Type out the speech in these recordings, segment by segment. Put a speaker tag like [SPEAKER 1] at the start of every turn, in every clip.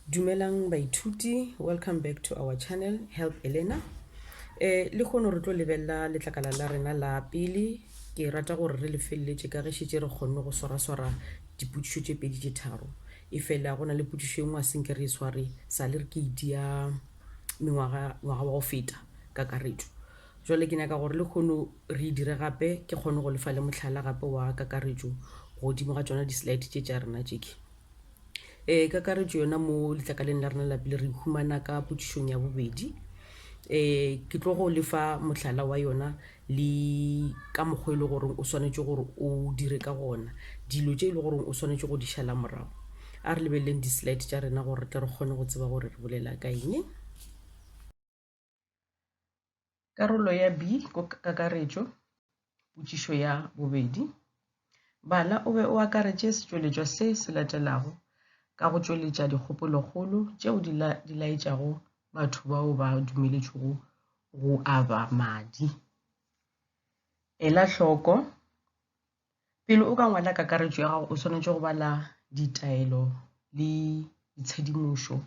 [SPEAKER 1] Dumelang baithuti, welcome back to our channel Help Elena. Le khono re tlo lebella letlakala la rena la pele. Ke rata gore re le felletse ka ge shitse re kgonne go swara diputšo tše pedi tše tharo. E fela gona le putšo engwe a senke re sware sa le re ke idia ngwaga wa go feta ka karetso. Jwale ke nyaka gore le khono re dire gape ke kgone go lefa le mohlala gape wa kakaretso godimo ga tsona di-slide tše tša rena tšeke. Kakaretso yona mo letlakaleng la rena la pele re humana ka potšišong ya bobedi. Ke tlo go lefa mohlala wa yona le ka mokgwa e le gore o swanetše gore o dire ka gona dilo tše e le gore o swanetše go di šala morago. A re lebeleng di-slide tša rena gore re kgone go tseba gore re bolela ka eng. Karolo ya B ko kakaretšo potšišo ya bobedi. Bala o be o akaretše setšweletšwa se se latelago ka go tšweletša dikgopolokgolo tšeo di laetšago batho bao ba dumeletšego go aba madi. Ela hloko, pele o ka ngwala kakaretšo ya gago o swanetše go bala ditaelo le ditshedimošo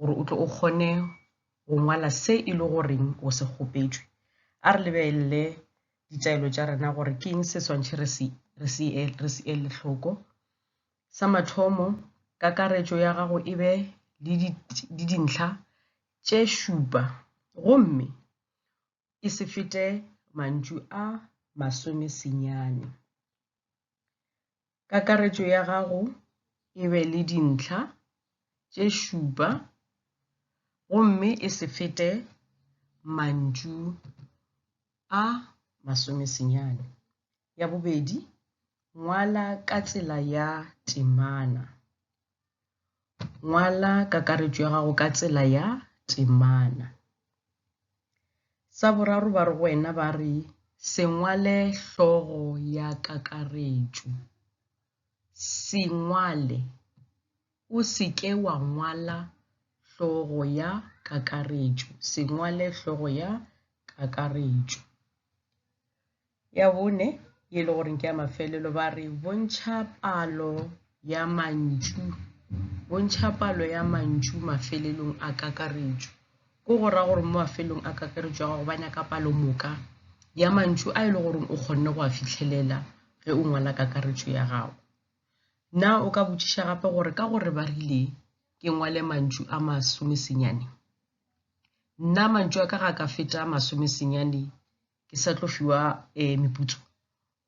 [SPEAKER 1] gore o tle o kgone go ngwala se e le goreng o se kgopetšwe. A re lebelele ditaelo tša rena gore ke eng se swantšhe re se ele hloko. Sa mathomo, kakaretšo ya gago e be le dintlha tše šupa gomme e se fete mantšu a 10. Kakaretšo ya gago e be le dintlha tše šupa gomme e se fete mantšu a 10. Ya bobedi, ngwala ka tsela ya temana. Ngwala kakaretšo ya gago ka tsela ya temana. Sa boraro ba re go wena ba re se ngwale hlogo ya kakaretšo. Se ngwale, o se ke wa ngwala hlogo ya kakaretšo. Se ngwale hlogo ya kakaretšo. Ya bone ye le gore ke ya mafelelo ba re bontšha palo ya mantšu. Bontšha palo ya mantšu mafelelong a kakaretšo. Go go ra gore mo mafelelong a kakaretšo ya gago ba nyaka palo moka ya mantšu a e le gore o kgonne go a fitlhelela ge o ngwala kakaretšo ya gago. Na o ka botšiša gape gore ka gore ba rile ke ngwale mantšu a 10. Nna mantšu a ka feta 10 ke sa tlo fiwa meputso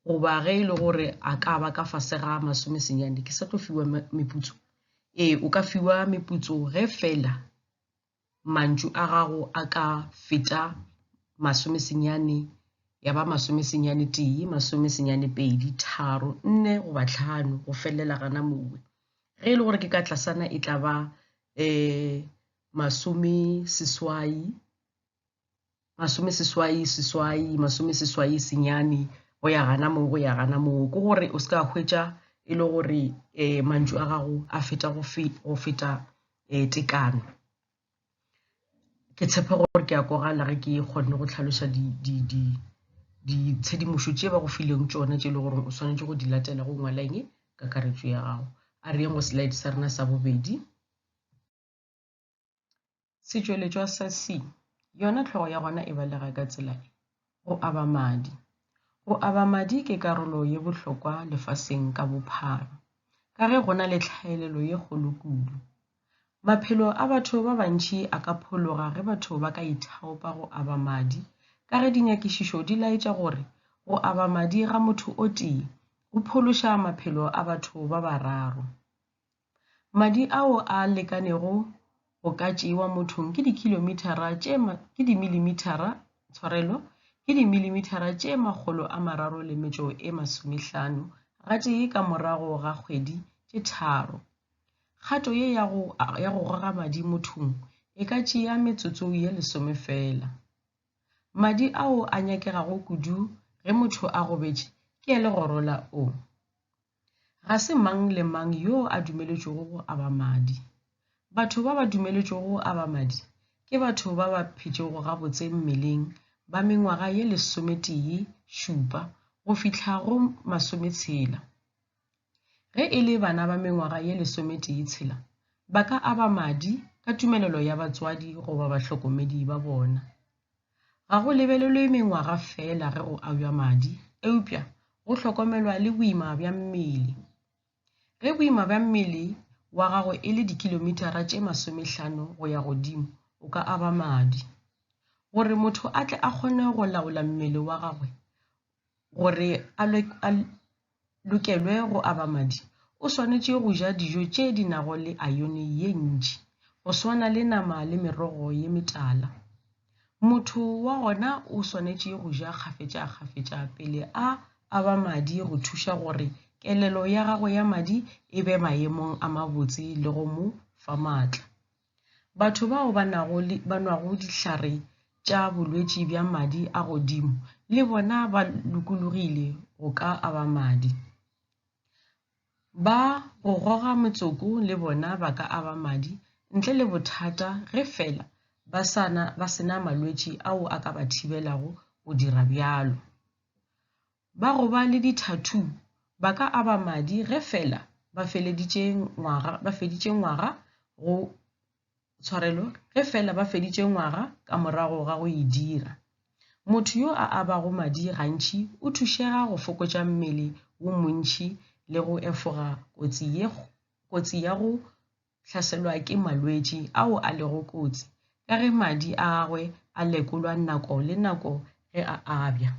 [SPEAKER 1] goba ge e le gore a ka ba ka fase ga 10 ke sa tlo fiwa meputso. O ka fiwa meputso ge fela mantšu a gago a ka feta 10 ya ba 10 tee, 10 pedi, tharo, 4 goba 5 go felela gana mowe. Ge e le gore ke ka tlasana e tla ba 10 seswai senyane go ya gana moo. Ke gore o se ka hwetša e le gore mantšu a gago a feta go feta tekano. Ke tshepe gore ke a kogala ge ke kgonne go tlhaloša ditshedimošo tše ba go fileng tšona tše e le gore o swanetše go di latela go ngwala eng kakaretšo ya gago. A re yeng go slide sa rena sa bobedi. Setšweletšwa sa C, yona hlogo ya gona e balega ka tsela e. Go aba madi. Go aba madi ke karolo ye bohlokwa lefaseng ka bophara ka ge gona le tlhaelelo ye kgolo kudu. Maphelo a batho ba bantši a ka phologa ge batho ba ka ithaopa go aba madi ka ge dinyakišišo di laetša gore go aba madi ga motho o tee go phološa maphelo a batho ba bararo. Madi ao a lekanego go ka tšewa mothong ke dimilimitara tše 350 ga tee ka morago ga kgwedi tše tharo. Kgato ye ya go goga madi mothong e ka tšea metsotso ye 10 fela. Madi ao a nyakegago kudu ge motho a gobetše ke ele gorola o. Ga se mang le mang yo a dumeletšego go aba madi. Batho ba ba dumeletšego go aba madi ke batho ba ba phetšego gabotse mmeleng ba mengwaga ye 17 go fihla go 60. Ge e le bana ba mengwaga ye 16 ba ka aba madi ka tumelelo ya batswadi goba bahlokomedi ba bona. Ga go lebelelwe mengwaga fela ge go abja madi, eupša go hlokomelwa le boima bja mmele. Ge boima bja mmele wa gago e le dikilomitara tše 50 go ya godimo, o ka aba madi. Gore motho a tle a kgone go laola mmele wa gagwe, gore a lokelwe go aba madi, o swanetše go ja dijo tše di nago le ione ye ntši, go swana le nama le merogo ye metala. Motho wa gona o swanetše go ja kgafetša pele a aba madi go thuša gore kelelo ya gagwe ya madi e be maemong a mabotse le go mo fa maatla. Batho bao ba nwago dihlare tša bolwetši bja madi a godimo le bona ba lokologile go ka aba madi. Ba go goga metsoko le bona ba ka aba madi ntle le bothata ge fela ba sena malwetši ao a ka ba thibelago go dira bjalo. Ba go ba le di-tattoo ba ka aba madi ge fela ba feditše ngwaga ka morago ga go e dira. Motho yo a abago madi gantši o thušega go fokotša mmele wo montši le go efoga kotsi ya go hlaselwa ke malwetši ao a lego kotsi ka ge madi a gagwe a lekolwa nako le nako ge a abja.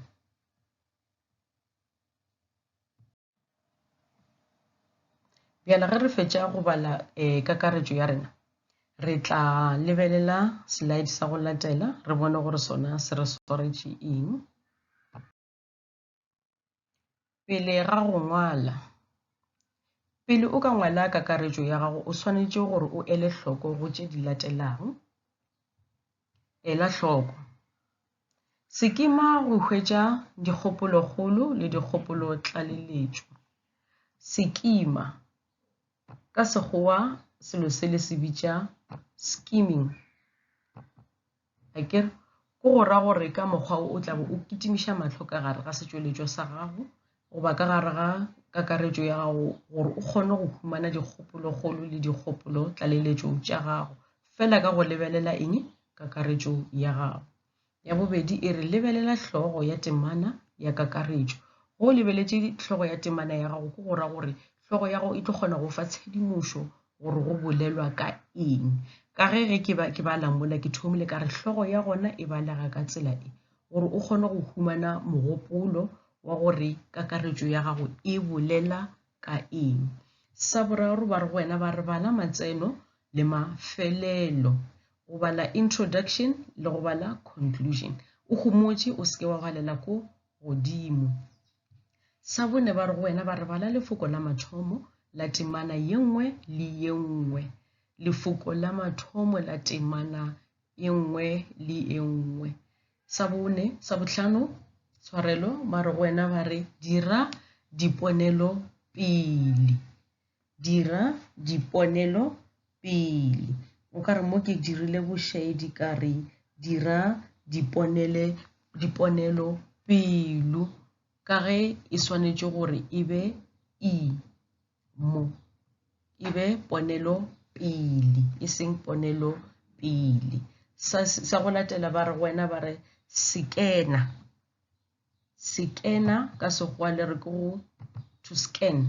[SPEAKER 1] Bjale ge re fetša go bala kakaretšo ya rena, re tla lebelela slide sa go latela re bone gore sona se re swaretše eng. Pele ga go ngwala, pele o ka ngwala kakaretšo ya gago o swanetše gore o ele hloko go tše di latelago. Ela hloko, sekema go hwetša dikgopolokgolo le dikgopolo tlaleletšo. Sekema ka Sekgowa selo se le se bitša skimming. Ke go ra gore ka mokgwa o tla bo o kitimiša mahlo ka gare ga setšweletšo sa gago goba ka gare ga kakaretšo ya gago gore o kgone go humana dikgopolokgolo le dikgopolo tlaleletšo tša gago fela ka go lebelela eng kakaretšo ya gago. Ya bobedi e re lebelela hlogo ya temana ya kakaretšo. Go lebeletše hlogo ya temana ya gago go go ra gore hlogo ya gago e tlo kgona go fa tshedimošo gore go bolelwa ka eng. Ka ge ke ba lamola ke thomile ka re hlogo ya gona e balega ka tsela e gore o kgone go humana mogopolo wa gore kakaretšo ya gago e bolela ka eng. Sa boraro ba re go wena ba re bala matseno le mafelelo, go bala introduction le go bala conclusion. O humotše o seke wa balela ko godimo. Sa bone ba re go wena ba re bala lefoko la mathomo la temana ye nngwe le ye nngwe. Lefoko la mathomo la temana ye nngwe le ye nngwe. Sa bohlano tshwarelo ba re go wena ba re dira diponelo pele. Dira diponelo pele. O ka re mo ke dirile bošaedi ka re dira diponelo pelo ka ge e swanetše gore e be e be ponelo pele e seng ponelo pele. Sa go latela ba re wena ba re sekena. Sekena ka Sekgowa le re ke go to scan.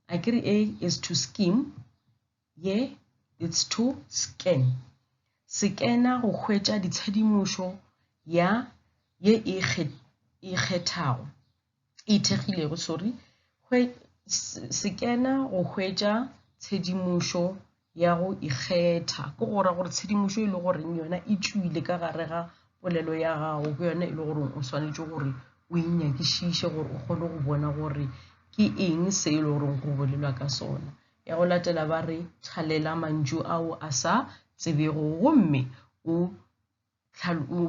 [SPEAKER 1] Akere A is to skim, ye it's to scan. Sekena go hwetša ditshedimošo ya ye e kgethilego. Sekena go hwetša tshedimošo ya go ikgetha. Ke go ra gore tshedimošo e le gore yona e tšwile ka gare ga polelo ya gago ke yona e le gore o swanetše gore o inyakišiše gore o kgone go bona gore ke eng se e le gore go bolelwa ka sona. Ya go latela ba re tlhalela mantšu ao a sa tsebego gomme o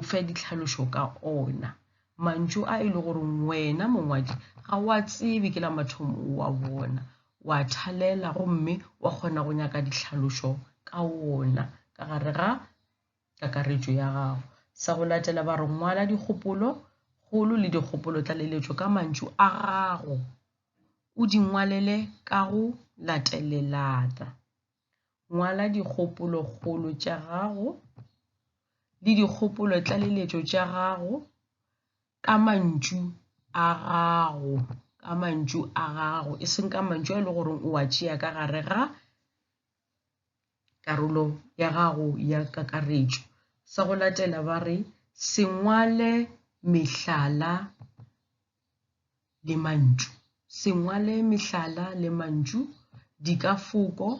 [SPEAKER 1] fe dihlalošo ka ona. Mantšu a e le gore wena mongwadi ga wa tsebe ke la mathomo wa bona, wa thalela gomme wa kgona go nyaka dihlalošo ka ona ka gare ga kakaretšo ya gago. Sa go latela ba re ngwala dikgopolo kgolo le dikgopolo tlaleletšo ka mantšu a gago, o di ngwalele ka go latelelana. ngwala dikgopolokgolo tša gago le dikgopolo tlaleletšo tša gago ka mantšu a gago e seng ka mantšu a e le gore o a tšea ka gare ga karolo ya gago ya kakaretšo. Sa go latela ba re se ngwale mehlala le mantšu, se ngwale mehlala le mantšu dikafoko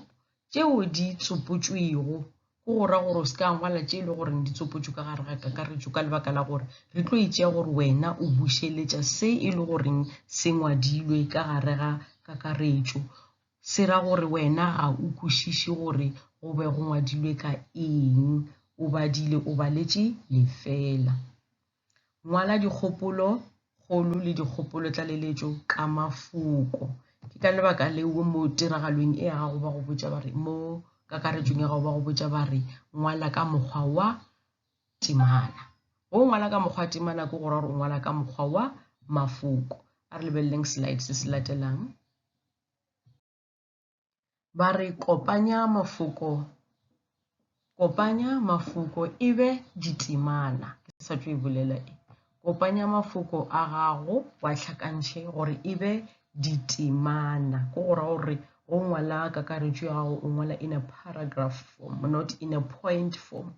[SPEAKER 1] tšeo di tsopotšwego, go go ra gore o se ka ngwala tše e le gore di tsopotšwe ka gare ga kakaretšo ka lebaka la gore re tlo itšea gore wena o bušeletša se e le goreng se ngwadilwe ka gare ga kakaretšo, se ra gore wena ga o kwešiše gore go be go ngwadilwe ka eng, o badile o baletše lefela. Ngwala dikgopolo kgolo le dikgopolo tlaleletšo ka mafoko, ke ka lebaka leo mo tiragalong e gago ba go botša ba re mo kakaretšong ya gago ba go botša ba re ngwala ka mokgwa wa temana. Go ngwala ka mokgwa wa temana ke gore o ngwala ka mokgwa wa mafoko. A re lebeleleng slide se se latelang. Ba re kopanya mafoko e be ditemana, ke sa tšo e bolela e. Kopanya mafoko a gago wa hlakantšhe gore e be ditemana, go go ra gore go ngwala kakaretšo ya gago o ngwala in a paragraph form, not in a point form.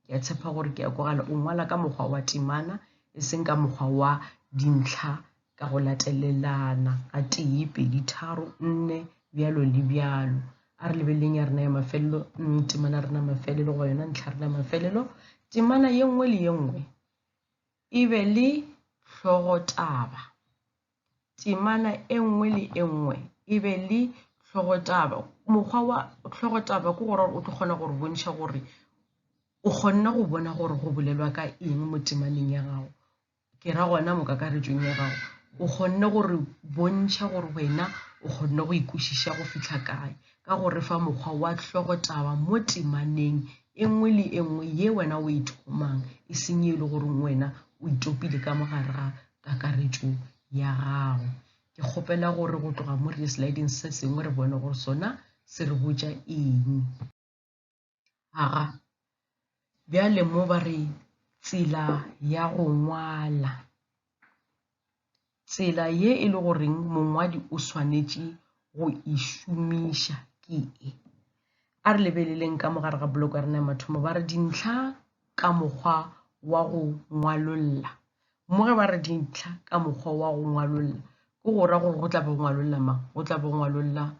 [SPEAKER 1] Ke a tshepa gore ke a kwagala o ngwala ka mokgwa wa temana e seng ka mokgwa wa dintlha ka go latelelana ga tee pedi tharo nne bjalo le bjalo. A re lebeleng ya rena ya mafelelo, temana rena mafelelo go yona ntlha rena mafelelo. Temana ye nngwe le ye nngwe e be le hlogotaba, temana e nngwe le e nngwe e be le hlogotaba. Mokgwa wa hlogotaba ke gore o tlo kgona gore bontšha gore o kgona go bona gore go bolelwa ka eng mo temaneng ya gago, ke ra gona mo kakaretšong ya gago o kgonne gore bontšha gore wena o kgonne go ikwešiša go fihla kae ka gore fa mokgwa wa hlogotaba mo temaneng e nngwe le e nngwe ye wena o ithomang e seng e le gore wena o itopile ka mogare ga kakaretšo ya gago. Ke kgopela gore go tloga mo re sliding se sengwe re bone gore sona se re botša eng. Aga bjale mo ba re tsela ya go ngwala, tsela ye e le goreng mongwadi o swanetše go e šomiša ke e. A re lebeleleng ka mogare ga bloko ya rena ya mathomo ba re dintlha ka mokgwa wa go ngwalolla. Mo ge ba re dintlha ka mokgwa wa go ngwalolla ke go ra gore go tla be go ngwalolla mang, go tla be go ngwalolla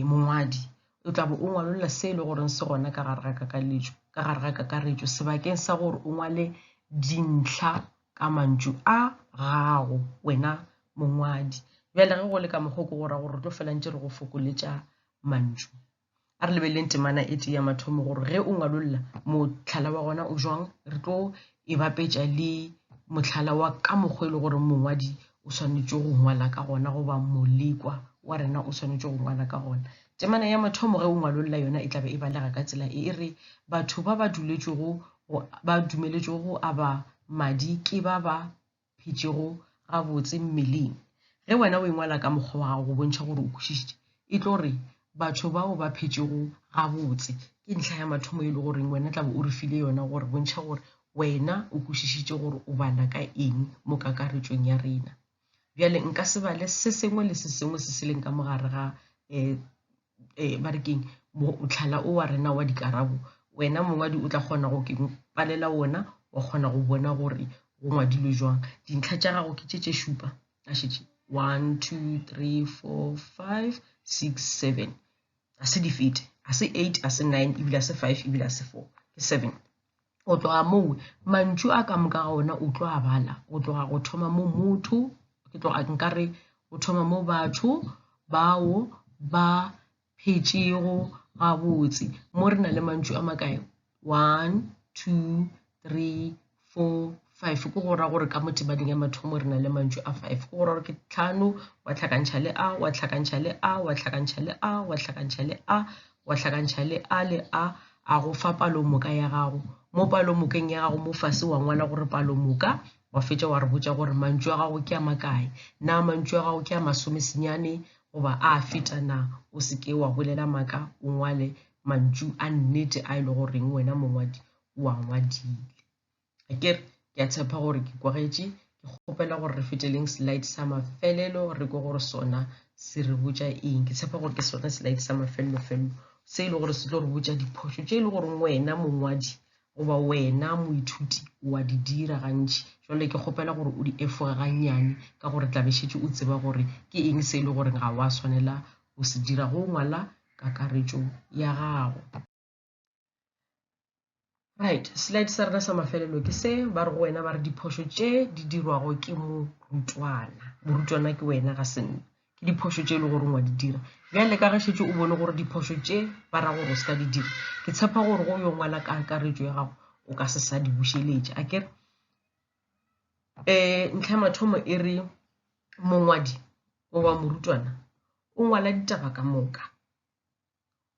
[SPEAKER 1] mongwadi, o tla be o ngwalolla se e le goreng se gona ka gare ga kakaretšo sebakeng sa gore o ngwale dintlha ka mantšu a gago wena mongwadi. Bjale ge go le ka mokgwa ke go ra gore re tlo felantše re go fokoletša mantšu. A re lebeleng temana e tee ya mathomo gore ge o ngwalolla mohlala wa gona o jwang, re tlo e bapetša le mohlala wa ka mokgwa e le gore mongwadi o swanetše go ngwala ka gona goba molekwa wa rena o swanetše go ngwala ka gona. Temana ya mathomo ge o ngwalolla yona e tlabe e balega ka tsela e re batho ba ba dumeletšego go aba madi ke ba ba phetšego gabotse mmeleng. Ge wena o ngwala ka mokgwa wa gago go bontšha gore o kwešišitše e tlo re batho bao ba phetšego gabotse ke ntlha ya mathomo e le goreng wena tlabe o re file yona gore bontšha gore wena o kwešišitše gore o bala ka eng mo kakaretšong ya rena. Bjale nka se bale se sengwe le se sengwe se se leng ka mogare ga barekeng mohlala o wa rena wa dikarabo, wena mongwadi o tla kgona go ke palela wona wa kgona go bona gore go ngwadilwe jwang. Dintlha tša gago ke tše šupa a šetše 1 2 3 4 5 6 7 a se di fete, a se 8 a se 9 ebile a se 5 ebile a se 4 ke 7. O tloga moo mantšu a ka moka ga ona o tlo a bala, o tloga go thoma mo motho, ke tloga nkare o thoma mo batho bao ba phetšego gabotse mo re na le mantšu a makae 1 2 3 4 5 ke go ra gore ka mo temaneng ya mathomo re na le mantšu a 5 ke go ra gore ke tlhano wa hlakantšha le a wa hlakantšha le a wa hlakantšha le a wa hlakantšha le a wa hlakantšha le a go fa palomoka ya gago. Mo palomokeng ya gago mo fase wa ngwala gore palomoka wa fetša wa re botša gore mantšu a gago ke a makae, na mantšu a gago ke a 10 goba a feta na, o seke wa bolela maaka o ngwale mantšu a nnete a ile goreng wena mongwadi o a ngwadile. Akere ke a tshepa gore ke kwagetše, ke kgopela gore re feteleng slide sa mafelelo re go gore sona se re botša eng. Ke tshepa gore ke sona slide sa mafelelo se ile gore se tlo re botša diphošo tše ile gore wena mongwadi goba wena moithuti wa di dira gantši. Jwale ke kgopela gore o di efoge gannyane ka gore tlabešetše o tseba gore ke eng se ile gore ga wa swanela o se dira go ngwala kakaretšo ya gago. Right, slide sa rena sa mafelelo ke se ba re go wena ba re diphošo tše di dirwago ke morutwana ke wena ga senna, ke diphošo tše ile gore ngwa di dira. Bjale ka gešetše o bone gore diphošo tše ba ra gore o se ka di dira, ke tshepa gore go yo ngwala kakaretšo ya gago o ka se sa di bušeletše. Akere ntlha mathomo e re mongwadi goba morutwana o ngwala ditaba ka moka,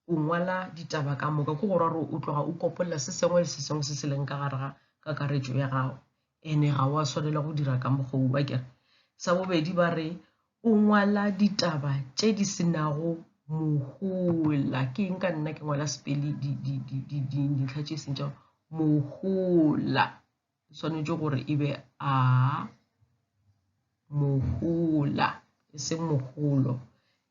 [SPEAKER 1] o ngwala ditaba ka moka ke gore o tloga o kopolla se sengwe le se sengwe se se leng ka gare ga kakaretšo ya gago, ene ga wa swanela go dira ka mokgwa o. Akere sa bobedi ba re o ngwala ditaba tše di senago mogola. Ke eng ka nna ke ngwala sepele dintlha tše seng tša mogola, swanetše gore e be a mogola e seng mogolo.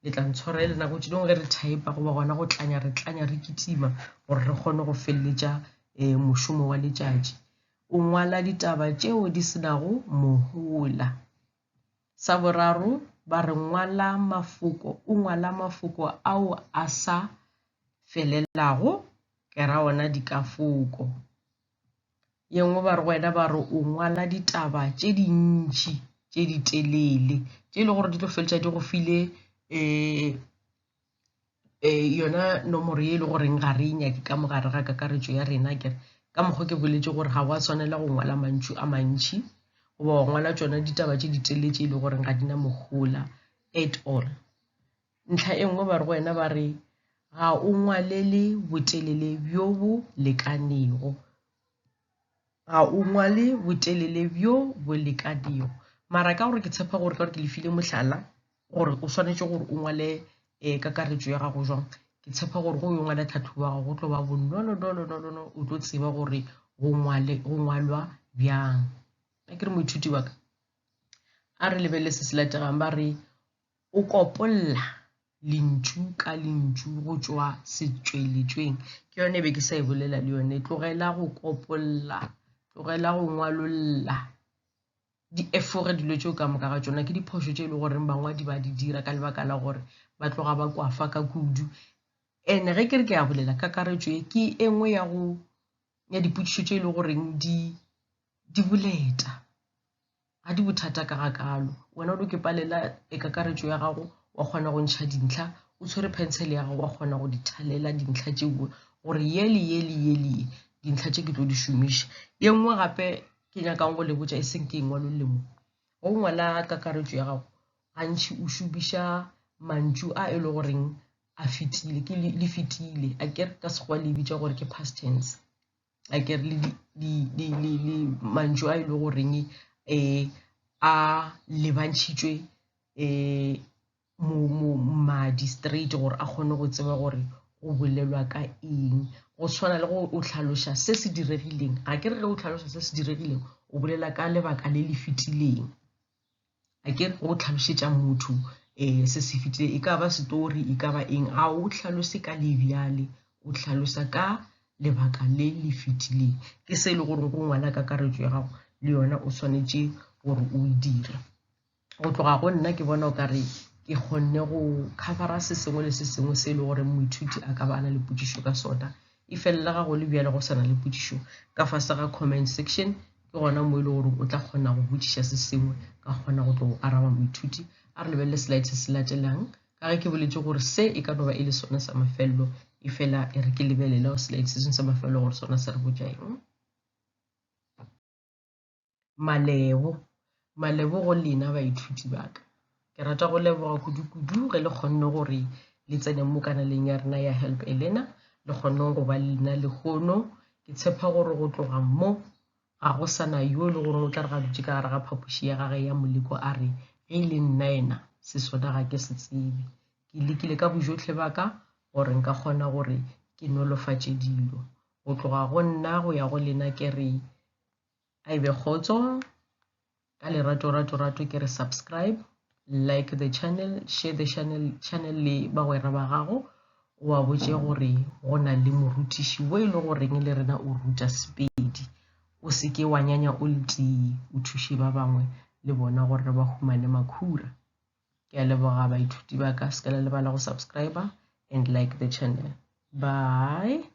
[SPEAKER 1] Le tla ntshwarele nako tše dingwe ge re thaipa goba gona go tlanya re kitima gore re kgone go feleletša mošomo wa letšatši. O ngwala ditaba tšeo di senago mogola. Sa boraro ba re o ngwala mafoko ao a sa felelago, ke ra ona dikafoko. Ye nngwe ba re wena ba re o ngwala ditaba tše dintšhi tše di telele tše e le gore di tlo feletša di go file yona nomoro ye e le goreng ga re nyake ka mogare ga kakaretšo ya rena. Kere ka mokgwa ke boletše gore ga wa tshwanela go ngwala mantšu a mantšhi goba wa ngwala tšona ditaba tše di telele tše e le goreng ga di na mogola at all. Ntlha e nngwe ba re go wena ba re ga o ngwalele botelele bjo bo lekanego, ga o ngwale botelele bjo bo lekanego. Mara ka gore ke tshepa gore ka gore ke lefile mohlala gore o swanetše gore o ngwale kakaretšo ya gago jwang, ke tshepa gore go yo ngwala tlhatlhobo ya gago go tlo ba bonolo o tlo tseba gore go ngwalwa bjang. A ke re moithuti wa ka a re lebelele se se lategang ba re o kopolla lentšu ka lentšu go tšwa setšweletšweng. Ke yone be ke sa e bolela le yone, tlogela go kopolla, tlogela go ngwalolla, di efoge dilo tšeo ka moka ga tšona. Ke diphošo tše e le goreng bangwadi ba di dira ka lebaka la gore ba tloga ba kwafa ka kudu. And ge ke re ke a bolela kakaretšo e ke e nngwe ya dipotšišo tše e le goreng di boleta, ga di bothata ka ga kalo. Wena o ke palela kakaretšo ya gago wa kgona go ntšha dintlha, o tshwere pencil ya gago wa kgona go di thalela dintlha tšeo gore yele dintlha tše ke tlo di šomiša. Ye nngwe gape ke nyakang go le botša e seng ke ngwalolle mo go ngwala kakaretšo ya gago gantši o šomiša mantšu a e le goreng a fetile, ke le fetile. A kere ka sekgowa le bitša gore ke past tense. A kere le mantšu a e le goreng a lebantšhitšwe madi straight gore a kgone go tseba gore go bolelwa ka eng. Go tshwana le go o tlhaloša se se diregileng, ga ke re ge o tlhaloša se se diregileng o bolela ka lebaka le le fetileng. A ke re go tlhalošetša motho se se fetileng, e ka ba story, e ka ba eng, a o tlhalose ka lebjale, o tlhalosa ka lebaka le le fetileng. Ke se e le gore go ngwala kakaretšo ya gago le yona o swanetše gore o e dire. Go tloga go nna ke bona o kare ke kgonne go covera se sengwe le se sengwe se e le gore moithuti a ka ba na le potšišo ka sona. E felela ga go le bjale go sana le potšišo ka fase ga comment section, ke gona mo e le gore o tla kgona go botšiša se sengwe ka kgona go tlo go araba moithuti. A re lebelele slide se se latelang ka ge ke boletše gore se e ka no ba e le sona sa mafelelo, e fela e re ke lebelele go slide se sengwe sa mafelelo gore sona se re botša eng. Malebo go lena baithuti ba ka, ke rata go leboga kudu-kudu ge le kgonne gore le tsene mo kanaleng ya rena ya Help a Learner, le kgonne go ba lena le kgono. Ke tshepa gore go tloga mo ga go sana yo le gore o tla re ga dutše ka gare ga phapoši ya gage ya moleko a re ge e le nna ena se sona ga ke se tsebe. Ke lekile ka bojotlhe ba ka gore nka kgona gore ke nolofatše dilo go tloga go nna go ya go lena ke re a ebe kgotso ka lerato ke re subscribe, like the channel, share the channel le bagwera ba gago o a botse gore go na le morutiši wo e le goreng le rena o ruta Sepedi o se ke wa nyanya o le tee o thuše ba bangwe le bona gore ba humane makhura. Ke a leboga baithuti ba ka se ka lebala go subscribe and like the channel. Bye.